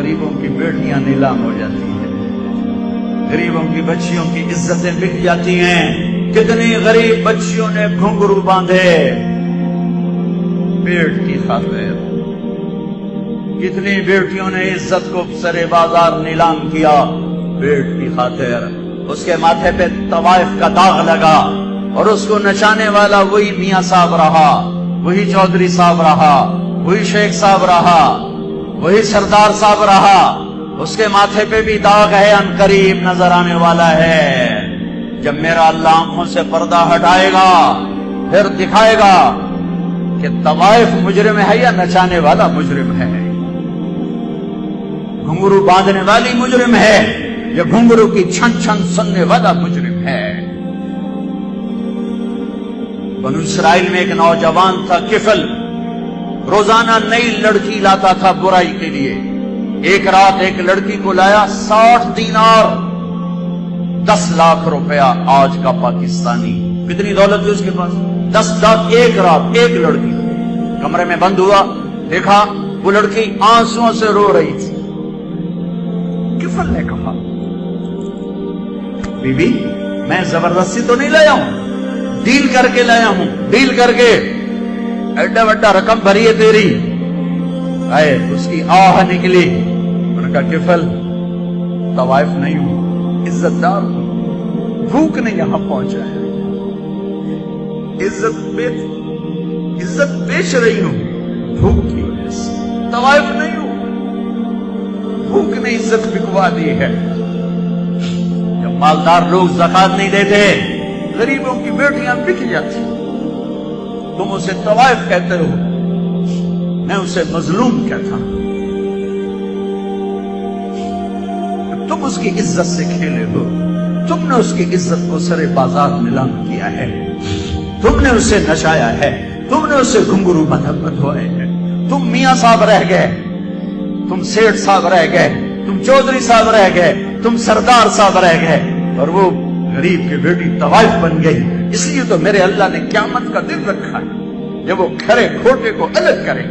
غریبوں کی بیٹیاں نیلام ہو جاتی ہیں، غریبوں کی بچیوں کی عزتیں بک جاتی ہیں۔ کتنی غریب بچیوں نے گھنگرو باندھے پیٹ کی خاطر، کتنی بیٹیوں نے عزت کو سرے بازار نیلام کیا پیٹ کی خاطر۔ اس کے ماتھے پہ طوائف کا داغ لگا اور اس کو نچانے والا وہی میاں صاحب رہا، وہی چودھری صاحب رہا، وہی شیخ صاحب رہا، وہی سردار صاحب رہا۔ اس کے ماتھے پہ بھی داغ ہے، ان قریب نظر آنے والا ہے۔ جب میرا اللہ آنکھوں سے پردہ ہٹائے گا پھر دکھائے گا کہ طوائف مجرم ہے یا نچانے والا مجرم ہے، گھنگرو باندھنے والی مجرم ہے یا گھنگرو کی چھن چھن سننے والا مجرم ہے۔ بنو اسرائیل میں ایک نوجوان تھا کفل، روزانہ نئی لڑکی لاتا تھا برائی کے لیے۔ ایک رات ایک لڑکی کو لایا 60 دینار، 10 لاکھ روپیہ آج کا پاکستانی۔ کتنی دولت تھی اس کے پاس؟ 10 لاکھ ایک رات، ایک لڑکی۔ کمرے میں بند ہوا، دیکھا وہ لڑکی آنسوؤں سے رو رہی تھی۔ کفل نے کہا بی بی میں زبردستی تو نہیں لایا ہوں، ڈیل کر کے لایا ہوں، ڈیل کر کے ایڈا وڈا رقم بھری ہے تیری۔ آئے اس کی آہ نکلی، انہوں نے کہا کفل طوائف نہیں ہوں، عزت دار ہوں، بھوک نے یہاں پہنچا ہے، عزت بیچ رہی ہوں بھوک کی وجہ سے، طوائف نہیں ہوں، بھوک نے عزت بکوا دی ہے۔ جب مالدار لوگ زکات نہیں دیتے غریبوں کی بیٹیاں بک جاتی، تم اسے طوائف کہتے ہو، میں اسے مظلوم کہتا ہوں۔ تم اس کی عزت سے کھیلے ہو، تم نے اس کی عزت کو سرے بازار نیلام کیا ہے، تم نے اسے نچایا ہے، تم نے اسے گھنگرو بدھوائے ہیں۔ تم میاں صاحب رہ گئے، تم سیٹھ صاحب رہ گئے، تم چودھری صاحب رہ گئے، تم سردار صاحب رہ گئے، اور وہ غریب کی بیٹی طوائف بن گئی۔ اس لیے تو میرے اللہ نے قیامت کا دن رکھا ہے جب وہ کھرے کھوٹے کو الگ کرے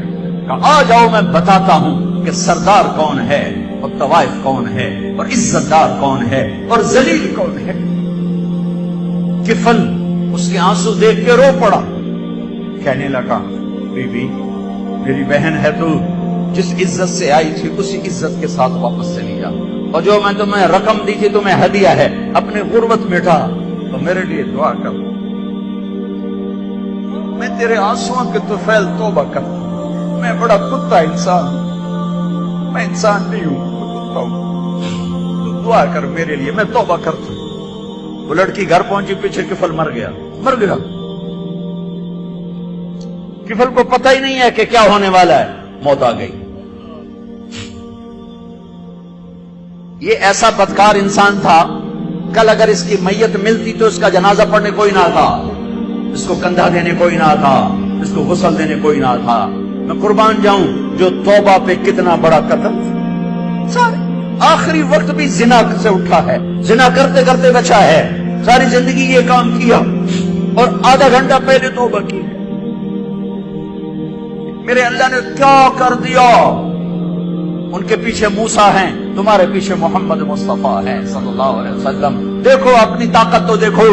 کہ آ جاؤ میں بتاتا ہوں کہ سردار کون ہے اور طوائف کون ہے اور عزت دار کون ہے اور ذلیل کون ہے۔ کفل اس کے آنسو دیکھ کے رو پڑا، کہنے لگا بی بی میری بہن ہے، تو جس عزت سے آئی تھی اسی عزت کے ساتھ واپس چلی جا، اور جو میں تمہیں رقم دی تھی تمہیں ہدیہ ہے، اپنی غربت مٹا تو میرے لیے دعا کر، میں تیرے آنسوؤں کے طفیل توبہ کرتا ہوں۔ میں بڑا کتا انسان، میں انسان نہیں ہوں، میں کتا ہوں، تو دعا کر میرے لیے، میں توبہ کرتا ہوں۔ وہ لڑکی گھر پہنچی، پیچھے کفل مر گیا۔ کفل کو پتہ ہی نہیں ہے کہ کیا ہونے والا ہے، موت آ گئی۔ یہ ایسا بدکار انسان تھا، کل اگر اس کی میت ملتی تو اس کا جنازہ پڑھنے کوئی نہ تھا، اس کو کندھا دینے کوئی نہ تھا، اس کو غسل دینے کوئی نہ تھا۔ میں قربان جاؤں جو توبہ پہ کتنا بڑا قدم، آخری وقت بھی زنا سے اٹھا ہے، زنا کرتے کرتے بچا ہے، ساری زندگی یہ کام کیا اور آدھا گھنٹہ پہلے توبہ کی۔ میرے اللہ نے کیا کر دیا؟ ان کے پیچھے موسیٰ ہیں، تمہارے پیچھے محمد مصطفیٰ ہیں صلی اللہ علیہ وسلم۔ دیکھو اپنی طاقت تو دیکھو۔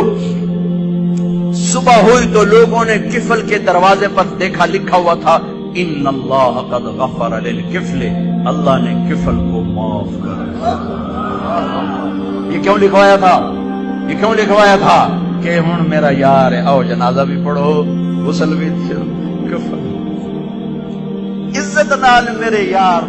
صبح ہوئی تو لوگوں نے کفل کے دروازے پر دیکھا، لکھا ہوا تھا ان اللہ قد غفر للکفل، اللہ نے کفل کو معاف کر دیا۔ یہ کیوں لکھوایا تھا؟ یہ کیوں لکھوایا تھا کہ ہن میرا یار ہے، آؤ جنازہ بھی پڑھو، غسل بھی دو، کفل عزت نال میرے یار